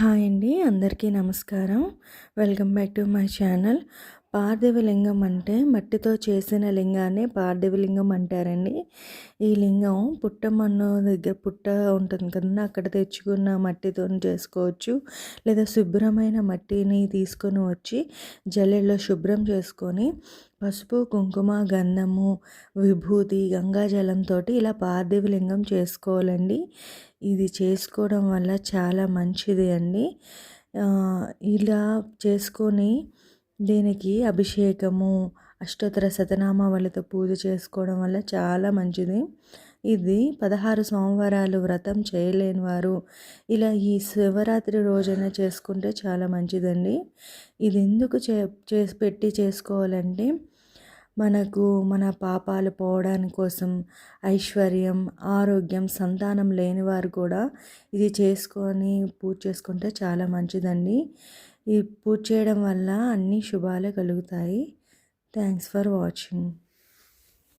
Hi అండి, అందరికీ నమస్కారం. Welcome back to my channel. పార్థివ లింగం అంటే మట్టితో చేసిన లింగాన్ని పార్థివ లింగం అంటారండి. ఈ లింగం పుట్టమన్ను దగ్గర పుట్ట ఉంటుంది కదండి, అక్కడ తెచ్చుకున్న మట్టితో చేసుకోవచ్చు. లేదా శుభ్రమైన మట్టిని తీసుకొని వచ్చి జల్లెడలో శుభ్రం చేసుకొని పసుపు, కుంకుమ, గంధము, విభూతి, గంగాజలంతో ఇలా పార్థివ లింగం చేసుకోవాలండి. ఇది చేసుకోవడం వల్ల చాలా మంచిది అండి. ఇలా చేసుకొని దీనికి అభిషేకము, అష్టోత్తర శతనామావళితో పూజ చేసుకోవడం వల్ల చాలా మంచిది. ఇది 16 సోమవారాలు వ్రతం చేయలేని వారు ఇలా ఈ శివరాత్రి రోజున చేసుకుంటే చాలా మంచిదండి. ఇది ఎందుకు చేసి చేసుకోవాలంటే మనకు మన పాపాలు పోవడానికి కోసం, ఐశ్వర్యం, ఆరోగ్యం, సంతానం లేని వారు కూడా ఇది చేసుకొని పూజ చేసుకుంటే చాలా మంచిదండి. ఈ పూజ చేయడం వల్ల అన్ని శుభాలే కలుగుతాయి. Thanks for watching.